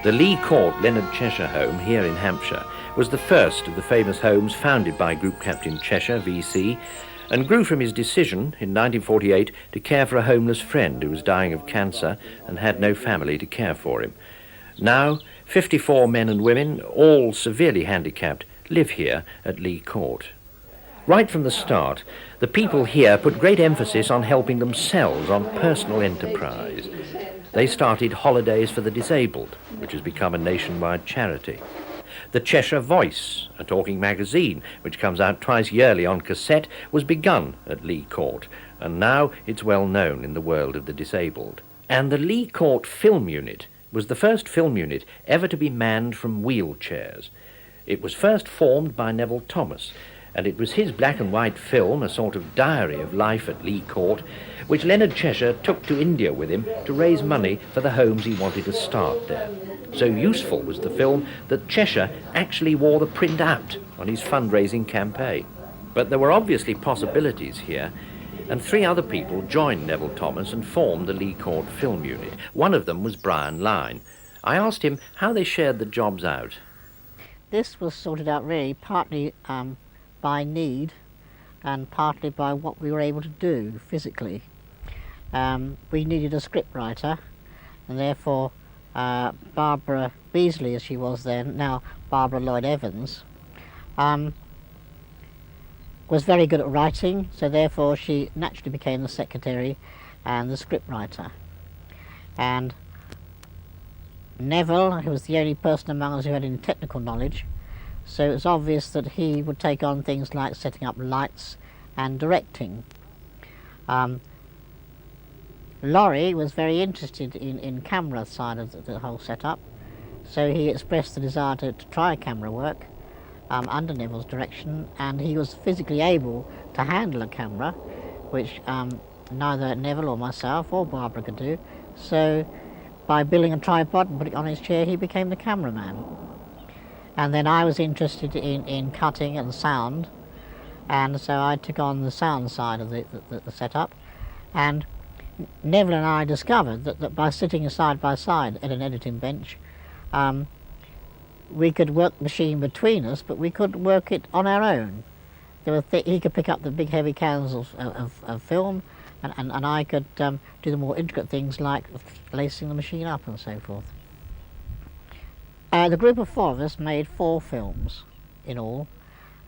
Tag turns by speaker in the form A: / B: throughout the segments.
A: The Lee Court Leonard Cheshire home here in Hampshire was the first of the famous homes founded by Group Captain Cheshire, VC, and grew from his decision in 1948 to care for a homeless friend who was dying of cancer and had no family to care for him. Now, 54 men and women, all severely handicapped, live here at Lee Court. Right from the start, the people here put great emphasis on helping themselves, on personal enterprise. They started Holidays for the Disabled, which has become a nationwide charity. The Cheshire Voice, a talking magazine which comes out twice yearly on cassette, was begun at Lee Court, and now it's well known in the world of the disabled. And the Lee Court Film Unit was the first film unit ever to be manned from wheelchairs. It was first formed by Neville Thomas, and it was his black and white film, a sort of diary of life at Lee Court, which Leonard Cheshire took to India with him to raise money for the homes he wanted to start there. So useful was the film that Cheshire actually wore the print out on his fundraising campaign. But there were obviously possibilities here, and 3 other people joined Neville Thomas and formed the Lee Court Film Unit. One of them was Brian Lyne. I asked him how they shared the jobs out.
B: This was sorted out really partly by need and partly by what we were able to do physically. We needed a script writer, and therefore Barbara Beasley, as she was then, now Barbara Lloyd Evans, was very good at writing, so therefore she naturally became the secretary and the script writer. And Neville, who was the only person among us who had any technical knowledge, so it was obvious that he would take on things like setting up lights and directing. Laurie was very interested in camera side of the whole setup, so he expressed the desire to try camera work under Neville's direction, and he was physically able to handle a camera, which neither Neville or myself or Barbara could do. So by building a tripod and putting it on his chair, he became the cameraman. And then I was interested in cutting and sound, and so I took on the sound side of the setup. And Neville and I discovered that by sitting side by side at an editing bench, we could work the machine between us, but we could work it on our own. He could pick up the big heavy cans of film, and I could do the more intricate things like lacing the machine up and so forth. The group of 4 of us made 4 films in all.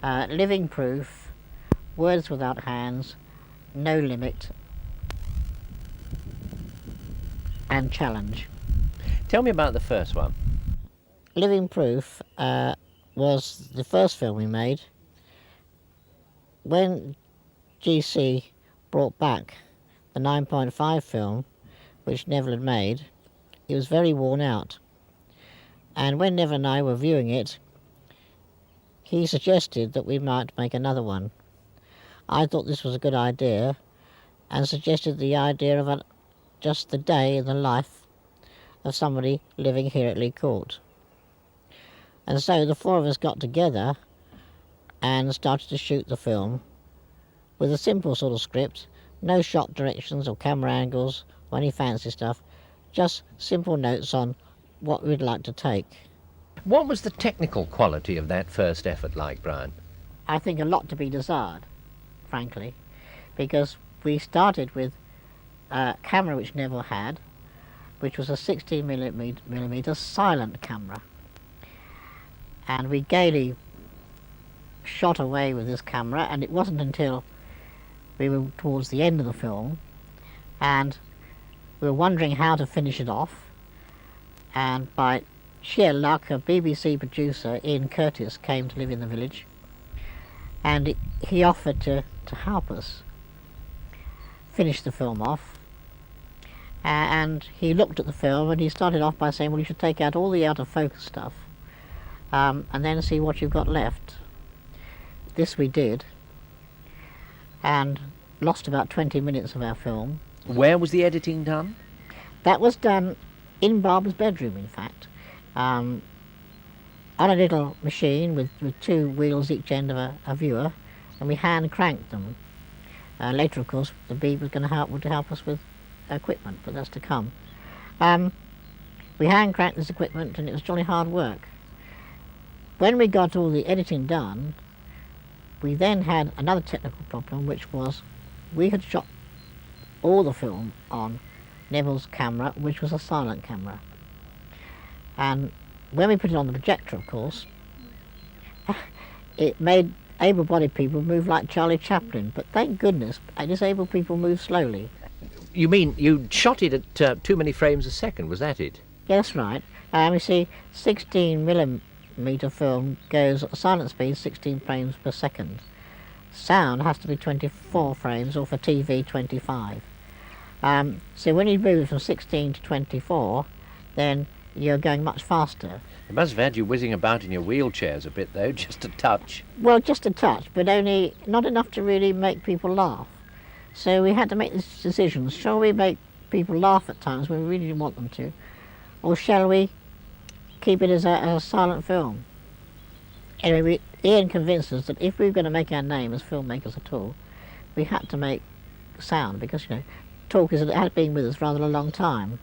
B: Living Proof, Words Without Hands, No Limit, and Challenge.
A: Tell me about the first one.
B: Living Proof was the first film we made. When GC brought back the 9.5 film, which Neville had made, it was very worn out. And when Neville and I were viewing it, he suggested that we might make another one. I thought this was a good idea, and suggested the idea of just the day in the life of somebody living here at Lee Court. And so the 4 of us got together and started to shoot the film with a simple sort of script, no shot directions or camera angles or any fancy stuff, just simple notes on what we'd like to take.
A: What was the technical quality of that first effort like, Brian?
B: I think a lot to be desired, frankly, because we started with a camera which Neville had, which was a 16mm silent camera. And we gaily shot away with this camera, and it wasn't until we were towards the end of the film and we were wondering how to finish it off, and by sheer luck a BBC producer, Ian Curtis, came to live in the village, and he offered to help us finish the film off. And he looked at the film and he started off by saying, well, you should take out all the out of focus stuff and then see what you've got left. This we did, and lost about 20 minutes of our film.
A: Where was the editing done?
B: That was done in Barbara's bedroom, in fact, on a little machine with 2 wheels each end of a viewer, and we hand cranked them. Later, of course, the Bee was going to help us with equipment, but that's to come. We hand cranked this equipment and it was jolly hard work. When we got all the editing done, we then had another technical problem, which was we had shot all the film on Neville's camera, which was a silent camera. And when we put it on the projector, of course, it made able-bodied people move like Charlie Chaplin, but thank goodness disabled people move slowly.
A: You mean you shot it at too many frames a second, was that it?
B: Yeah, that's right. You see, 16mm film goes at silent speed 16 frames per second. Sound has to be 24 frames, or for TV 25. So when you move from 16 to 24, then you're going much faster.
A: It must have had you whizzing about in your wheelchairs a bit, though, just a touch.
B: Well, just a touch, but only not enough to really make people laugh. So we had to make this decision. Shall we make people laugh at times when we really didn't want them to? Or shall we keep it as a silent film? Anyway, Ian convinced us that if we were going to make our name as filmmakers at all, we had to make sound, because, you know, talk had been with us rather a long time.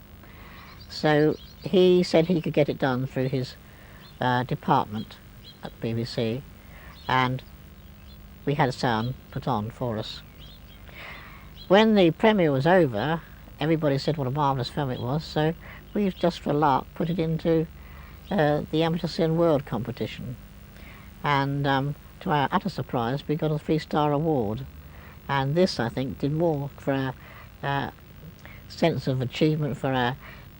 B: So he said he could get it done through his department at BBC, and we had sound put on for us. When the premiere was over, everybody said what a marvellous film it was, so we just for a lark put it into the Amateur Cine World competition. And to our utter surprise, we got a 3-star award. And this, I think, did more for our sense of achievement, for our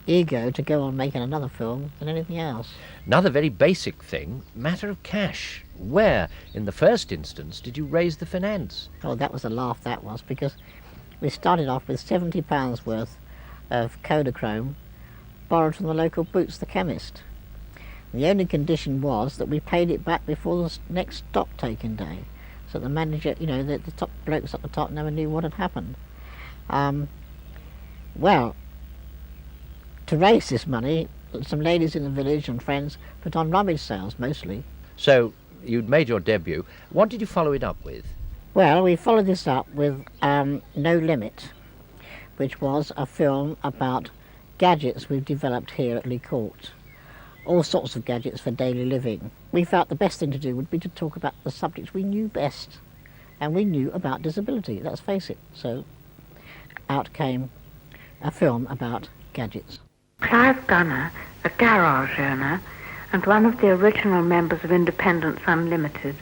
B: ego to go on making another film than anything else.
A: Another very basic thing, matter of cash. Where, in the first instance, did you raise the finance?
B: Oh, that was a laugh, that was, because we started off with £70 worth of Kodachrome borrowed from the local Boots the chemist. The only condition was that we paid it back before the next stock-taking day, so the manager, you know, the top blokes at the top never knew what had happened. Well, to raise this money, some ladies in the village and friends put on rummage sales, mostly.
A: So, you'd made your debut. What did you follow it up with?
B: Well, we followed this up with No Limit, which was a film about gadgets we've developed here at Lee Court. All sorts of gadgets for daily living. We felt the best thing to do would be to talk about the subjects we knew best, and we knew about disability, let's face it. So out came a film about gadgets.
C: Clive Gunner, a garage owner and one of the original members of Independence Unlimited,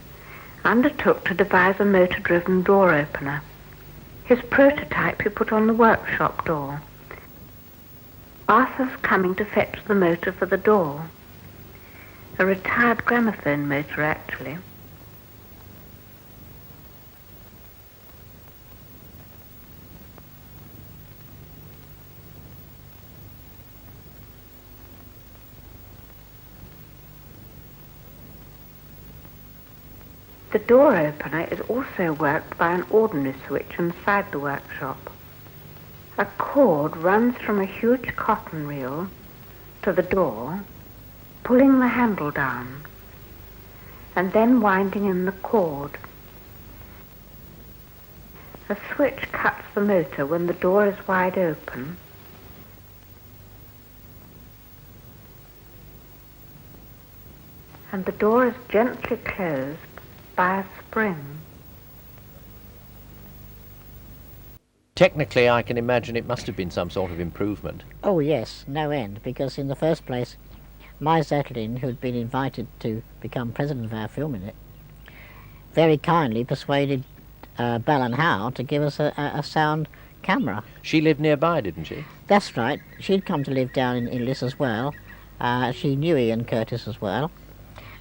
C: undertook to devise a motor-driven door opener. His prototype he put on the workshop door. Arthur's coming to fetch the motor for the door. A retired gramophone motor, actually. The door opener is also worked by an ordinary switch inside the workshop. A cord runs from a huge cotton reel to the door, pulling the handle down, and then winding in the cord. A switch cuts the motor when the door is wide open, and the door is gently closed by a spring.
A: Technically, I can imagine it must have been some sort of improvement.
B: Oh yes, no end, because in the first place, my Zettlin, who had been invited to become president of our film unit, very kindly persuaded Bell and Howe to give us a sound camera.
A: She lived nearby, didn't she?
B: That's right. She'd come to live down in Liss as well. She knew Ian Curtis as well.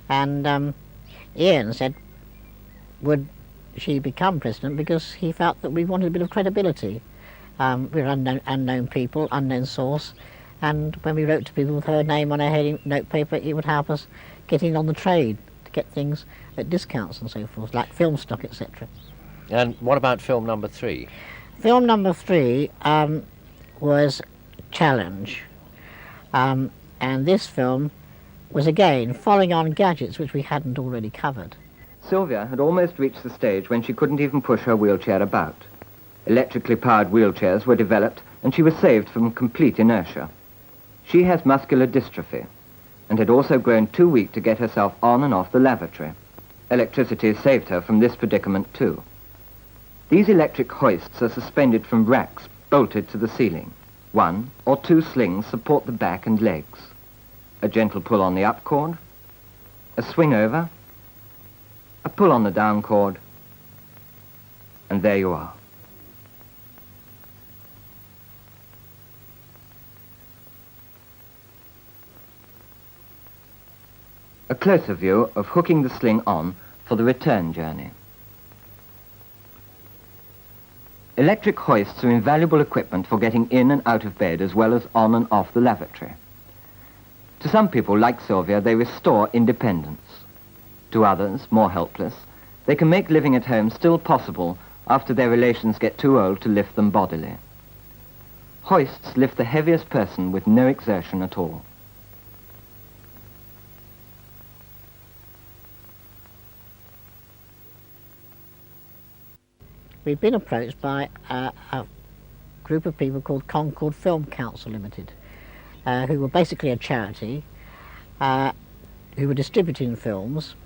B: And Ian said, would she become president, because he felt that we wanted a bit of credibility. We're unknown people, unknown source, and when we wrote to people with her name on our heading notepaper, it would help us get in on the trade, to get things at discounts and so forth, like film stock, etc.
A: And what about film number 3?
B: Film number 3 was Challenge, and this film was again following on gadgets which we hadn't already covered.
D: Sylvia had almost reached the stage when she couldn't even push her wheelchair about. Electrically powered wheelchairs were developed, and she was saved from complete inertia. She has muscular dystrophy and had also grown too weak to get herself on and off the lavatory. Electricity saved her from this predicament too. These electric hoists are suspended from racks bolted to the ceiling. 1 or 2 slings support the back and legs. A gentle pull on the up cord, a swing over, a pull on the down cord, and there you are. A closer view of hooking the sling on for the return journey. Electric hoists are invaluable equipment for getting in and out of bed as well as on and off the lavatory. To some people, like Sylvia, they restore independence. To others, more helpless, they can make living at home still possible after their relations get too old to lift them bodily. Hoists lift the heaviest person with no exertion at all.
B: We've been approached by a group of people called Concord Film Council Limited, who were basically a charity, who were distributing films,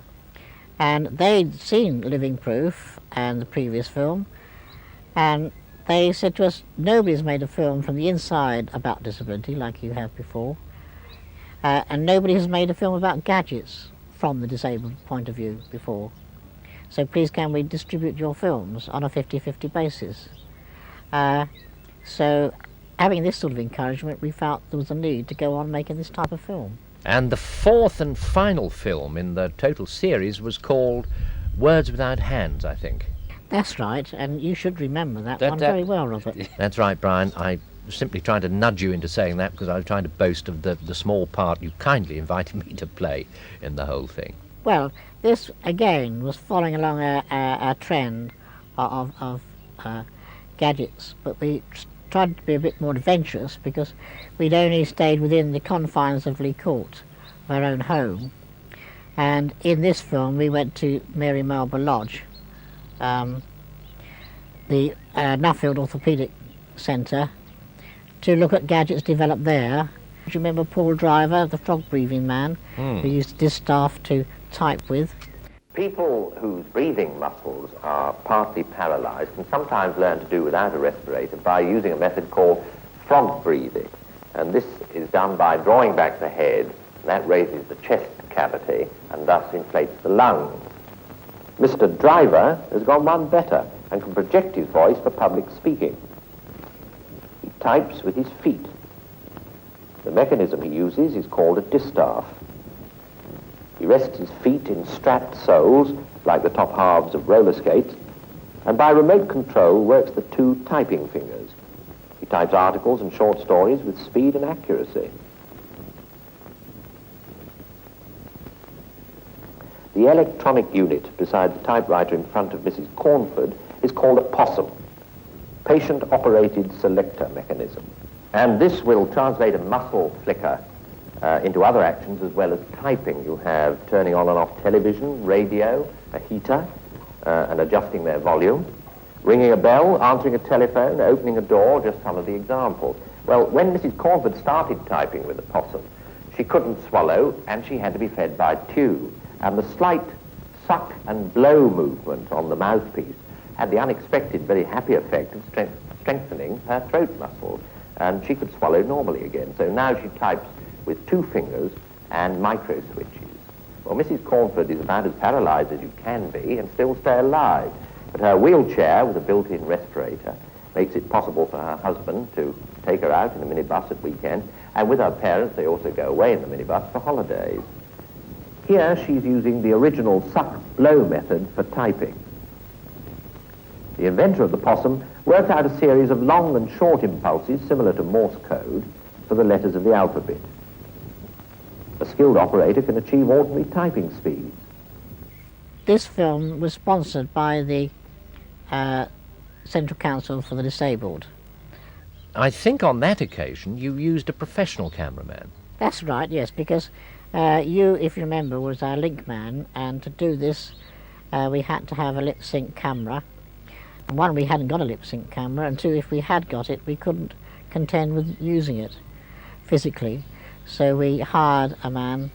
B: and they'd seen Living Proof and the previous film, and they said to us, nobody's made a film from the inside about disability like you have before, and nobody has made a film about gadgets from the disabled point of view before. So please can we distribute your films on a 50-50 basis? So having this sort of encouragement, we felt there was a need to go on making this type of film.
A: And the 4th and final film in the total series was called Words Without Hands, I think.
B: That's right, and you should remember that one very well, Robert.
A: That's right, Brian. I was simply trying to nudge you into saying that because I was trying to boast of the small part you kindly invited me to play in the whole thing.
B: Well, this again was following along a trend of gadgets, but we tried to be a bit more adventurous because we'd only stayed within the confines of Lee Court, our own home. And in this film we went to Mary Marlborough Lodge, the Nuffield Orthopaedic Centre, to look at gadgets developed there. Do you remember Paul Driver, the frog-breathing man, who used this staff to type with?
E: People whose breathing muscles are partly paralysed can sometimes learn to do without a respirator by using a method called frog breathing. And this is done by drawing back the head, that raises the chest cavity and thus inflates the lungs. Mr. Driver has gone one better and can project his voice for public speaking. He types with his feet. The mechanism he uses is called a distaff. He rests his feet in strapped soles, like the top halves of roller skates, and by remote control works the 2 typing fingers. He types articles and short stories with speed and accuracy. The electronic unit beside the typewriter in front of Mrs. Cornford is called a POSSUM, Patient-Operated Selector Mechanism. And this will translate a muscle flicker into other actions as well as typing. You have turning on and off television, radio, a heater, and adjusting their volume, ringing a bell, answering a telephone, opening a door, just some of the examples. Well, when Mrs. Cornford started typing with the POSSUM, she couldn't swallow and she had to be fed by tube. And the slight suck and blow movement on the mouthpiece had the unexpected, very happy effect of strengthening her throat muscles, and she could swallow normally again. So now she types with 2 fingers and micro switches. Well, Mrs. Cornford is about as paralysed as you can be and still stay alive. But her wheelchair with a built-in respirator makes it possible for her husband to take her out in a minibus at weekends, and with her parents they also go away in the minibus for holidays. Here she's using the original suck-blow method for typing. The inventor of the POSSUM worked out a series of long and short impulses similar to Morse code for the letters of the alphabet. A skilled operator can achieve ordinary typing speeds.
B: This film was sponsored by the Central Council for the Disabled.
A: I think on that occasion you used a professional cameraman.
B: That's right, yes, because you, if you remember, was our link man, and to do this we had to have a lip sync camera. And 1, we hadn't got a lip sync camera, and 2, if we had got it, we couldn't contend with using it. physically, so we hired a man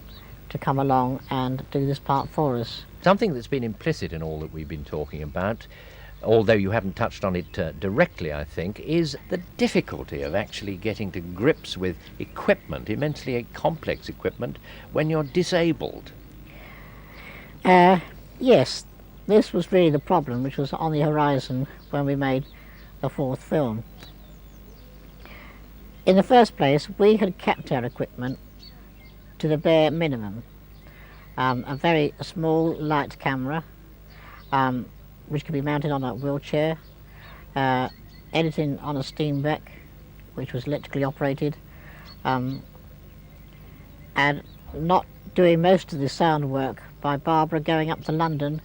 B: to come along and do this part for us.
A: Something that's been implicit in all that we've been talking about, although you haven't touched on it directly, I think, is the difficulty of actually getting to grips with equipment, immensely complex equipment, when you're disabled.
B: Yes, this was really the problem which was on the horizon when we made the fourth film. In the first place, we had kept our equipment to the bare minimum. A very small light camera, which could be mounted on a wheelchair, editing on a steam deck, which was electrically operated, and not doing most of the sound work by Barbara going up to London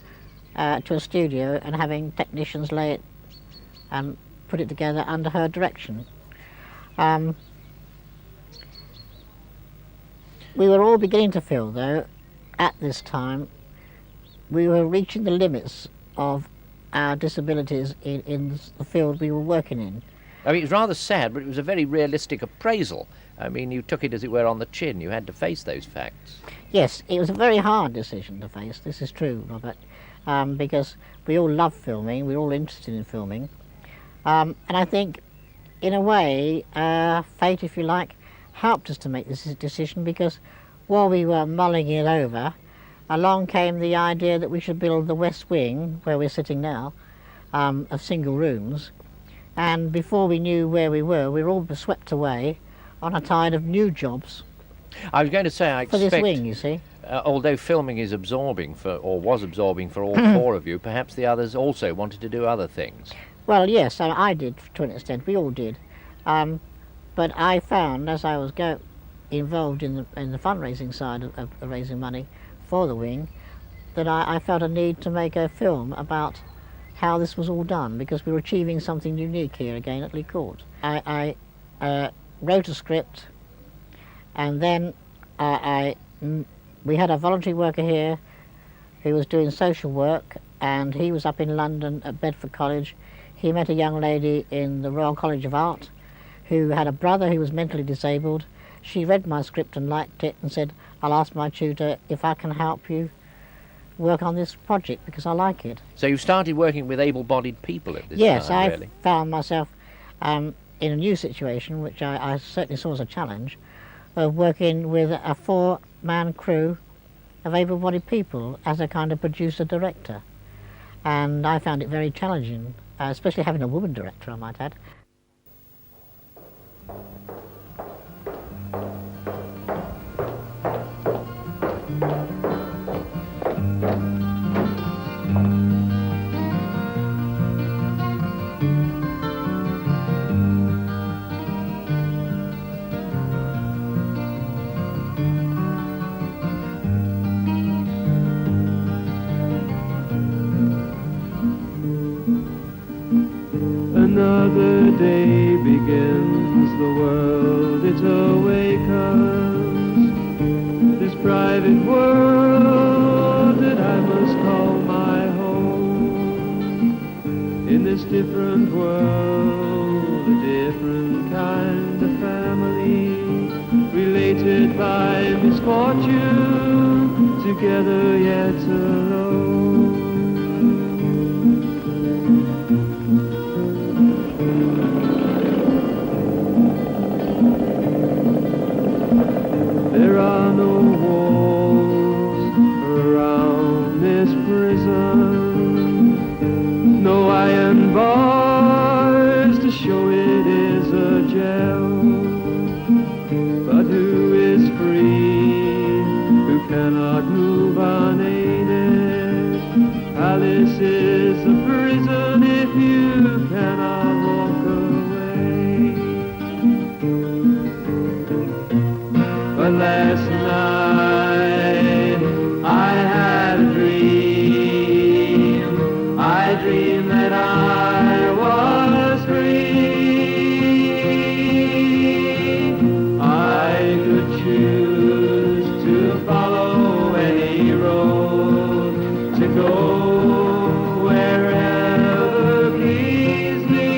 B: to a studio and having technicians lay it and put it together under her direction. We were all beginning to feel, though, at this time, we were reaching the limits of our disabilities in the field we were working in.
A: I mean, it was rather sad, but it was a very realistic appraisal. I mean, you took it, as it were, on the chin. You had to face those facts.
B: Yes, it was a very hard decision to face, this is true, Robert, because we all love filming, we're all interested in filming, and I think, in a way, fate, if you like, helped us to make this decision, because while we were mulling it over, along came the idea that we should build the west wing, where we're sitting now, of single rooms, and before we knew where we were all swept away on a tide of new jobs.
A: I was going to say, I expect,
B: for this wing, you see.
A: Although filming is absorbing was absorbing for all four of you, perhaps the others also wanted to do other things.
B: Well, yes, I did to an extent. We all did, but I found as I was involved in the fundraising side of raising money for the wing, that I felt a need to make a film about how this was all done, because we were achieving something unique here again at Lee Court. I wrote a script, and then we had a voluntary worker here who was doing social work, and he was up in London at Bedford College. He met a young lady in the Royal College of Art who had a brother who was mentally disabled. She read my script and liked it and said, "I'll ask my tutor if I can help you work on this project because I like it."
A: So you started working with able-bodied people at this
B: yes,
A: time,
B: I
A: really?
B: found myself in a new situation, which I certainly saw as a challenge, of working with a four-man crew of able-bodied people as a kind of producer-director. And I found it very challenging, especially having a woman director, I might add.
F: Another day begins, the world it awakens, this private world that I must call my home. In this different world, a different kind of family, related by misfortune, together yet alone. There are no walls around this prison, no iron bars to show it is a jail. But who is free, who cannot move unaided? Alice is a prison if you cannot walk away. But last night I had a dream. I dreamed that I was free. I could choose to follow any road, to go wherever pleased me.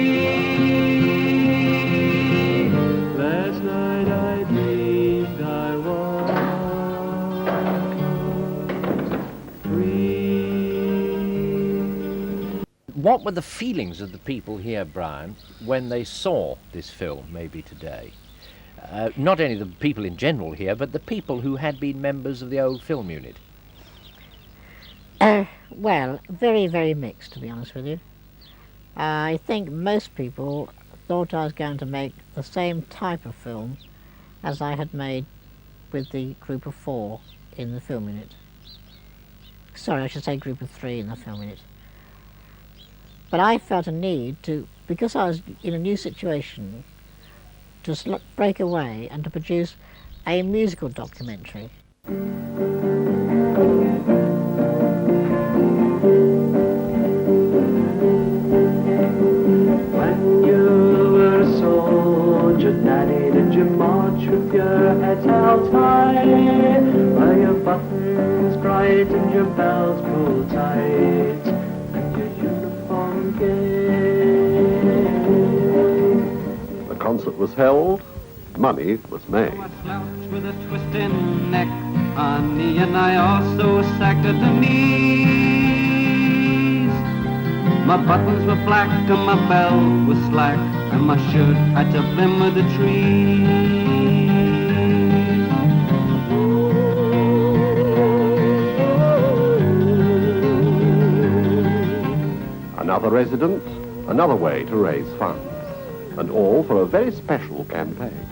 F: Last night I dreamed
A: What were the feelings of the people here, Brian, when they saw this film, maybe today? Not only the people in general here, but the people who had been members of the old film unit.
B: Well, very, very mixed, to be honest with you. I think most people thought I was going to make the same type of film as I had made with the group of 4 in the film unit. Sorry, I should say group of 3 in the film unit. But I felt a need to, because I was in a new situation, to break away and to produce a musical documentary.
F: When you were a soldier, Daddy, did you march with your head held high? Were your buttons bright and your bells pulled tight, and your uniform gay?
G: The concert was held, money was made.
F: I slouched with a twisting neck, Annie, and I also sagged at the knees. My buttons were black and my belt was slack, and my shirt had to blim with the trees.
G: Another resident, another way to raise funds, and all for a very special campaign.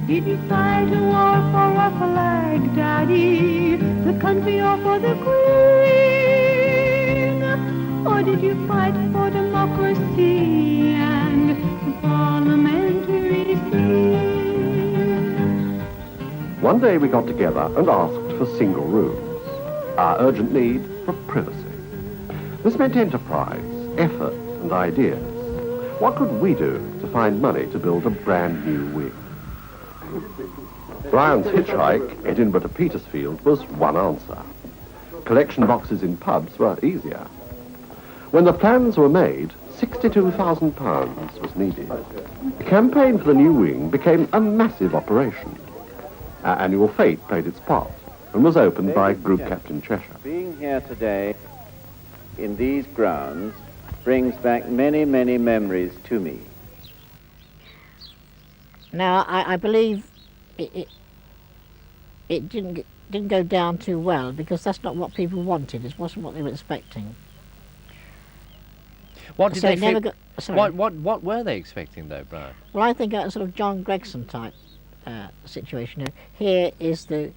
H: Did you fight a war for a flag, Daddy, the country or for the Queen? Or did you fight for democracy and the parliamentary scene?
G: One day we got together and asked for single rooms, our urgent need for privacy. This meant enterprise, effort and ideas. What could we do to find money to build a brand new wing? Brian's hitchhike, Edinburgh to Petersfield, was one answer. Collection boxes in pubs were easier. When the plans were made, £62,000 was needed. The campaign for the new wing became a massive operation. Our annual fete played its part and was opened by Group Captain Cheshire.
I: Being here today in these grounds brings back many, many memories to me.
B: Now, I believe it didn't go down too well, because that's not what people wanted. It wasn't what they were expecting.
A: What did
B: So
A: they
B: it never
A: think? What were they expecting, though, Brian?
B: Well, I think a sort of John Gregson type situation. Here is the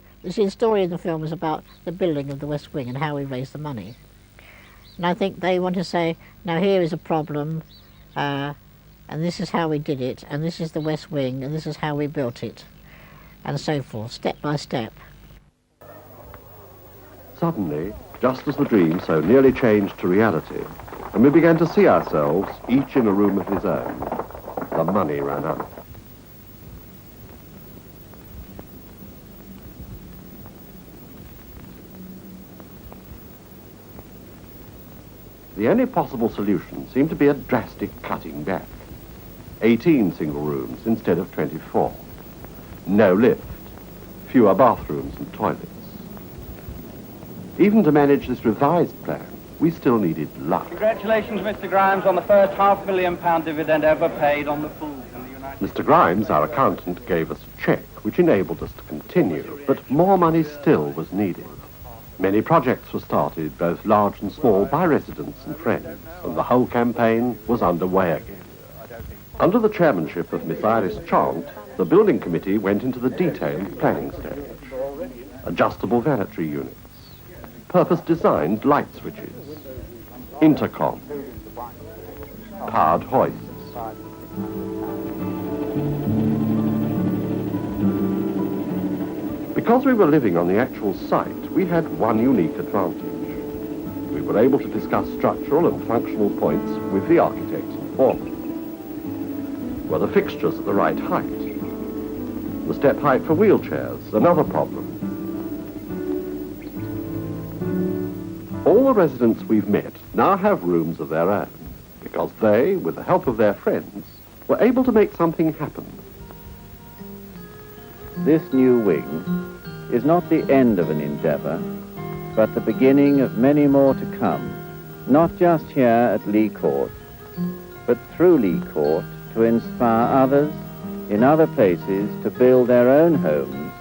B: story of the film is about the building of the West Wing and how we raised the money. And I think they want to say, now here is a problem, and this is how we did it, and this is the West Wing, and this is how we built it, and so forth, step by step.
G: Suddenly, just as the dream so nearly changed to reality, and we began to see ourselves, each in a room of his own, the money ran out. The only possible solution seemed to be a drastic cutting back. 18 single rooms instead of 24. No lift, fewer bathrooms and toilets. Even to manage this revised plan, we still needed luck.
J: Congratulations, Mr. Grimes, on the first £500,000 dividend ever paid on the fools in the United States.
G: Mr. Grimes, our accountant, gave us a cheque, which enabled us to continue, but more money still was needed. Many projects were started, both large and small, by residents and friends, and the whole campaign was underway again. Under the chairmanship of Miss Iris Chant, the building committee went into the detailed planning stage. Adjustable vanity units, purpose-designed light switches, intercom, powered hoists. Because we were living on the actual site, we had one unique advantage. We were able to discuss structural and functional points with the architects and foremen. Were the fixtures at the right height? The step height for wheelchairs, another problem. All the residents we've met now have rooms of their own, because they, with the help of their friends, were able to make something happen.
I: This new wing is not the end of an endeavor, but the beginning of many more to come, not just here at Lee Court, but through Lee Court to inspire others in other places to build their own homes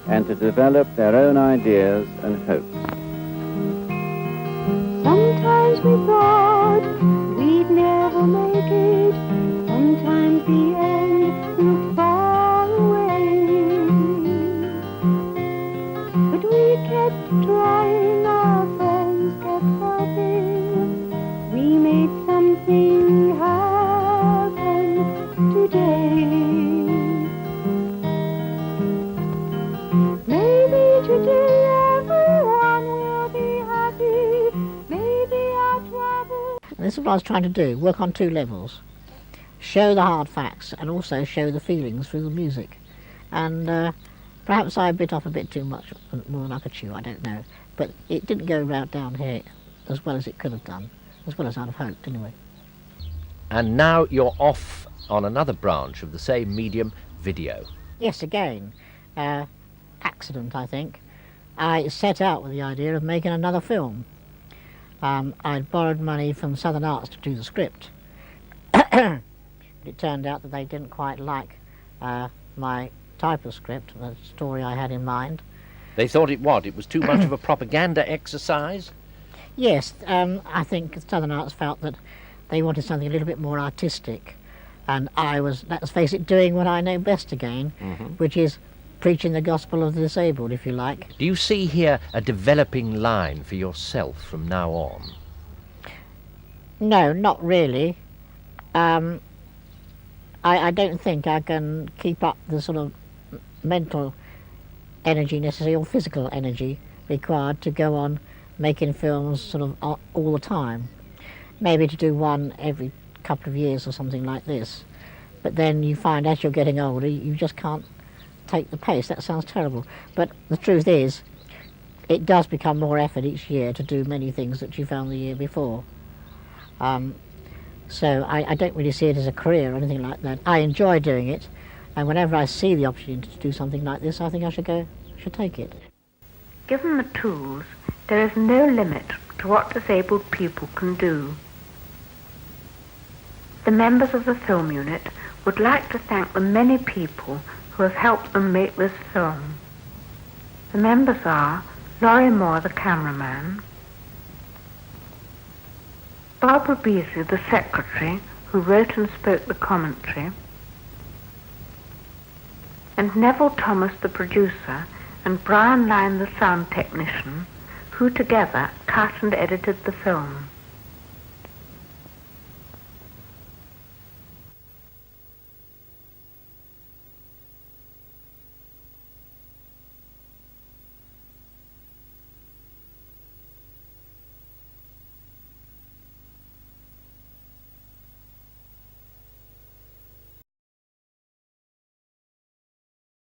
I: and to develop their own ideas and hopes.
H: Sometimes we thought we'd never make it. Sometimes the end seemed far away. But we kept trying, our friends kept helping. We made something happen today. Maybe today everyone will be happy. Maybe our trouble.
B: This is what I was trying to do, work on two levels. Show the hard facts and also show the feelings through the music. And perhaps I bit off a bit too much, more than I could chew, I don't know. But it didn't go right down here as well as it could have done, as well as I'd have hoped anyway.
A: And now you're off on another branch of the same medium, video.
B: Yes, again, accident I think. I set out with the idea of making another film. I'd borrowed money from Southern Arts to do the script. But it turned out that they didn't quite like my type of script, the story I had in mind.
A: They thought it what? It was too much of a propaganda exercise?
B: Yes, I think Southern Arts felt that they wanted something a little bit more artistic. And I was, let's face it, doing what I know best again, which is preaching the gospel of the disabled, if you like.
A: Do you see here a developing line for yourself from now on?
B: No, not really. I don't think I can keep up the sort of mental energy necessary, or physical energy required to go on making films sort of all the time. Maybe to do one every couple of years or something like this. But then you find as you're getting older, you just can't take the pace. That sounds terrible. But the truth is, it does become more effort each year to do many things that you found the year before. So I don't really see it as a career or anything like that. I enjoy doing it, and whenever I see the opportunity to do something like this, I think I should take it.
C: Given the tools, there is no limit to what disabled people can do. The members of the film unit would like to thank the many people who have helped them make this film. The members are Laurie Moore, the cameraman, Barbara Beasley, the secretary, who wrote and spoke the commentary, and Neville Thomas, the producer, and Brian Lyne, the sound technician, who together cut and edited the film.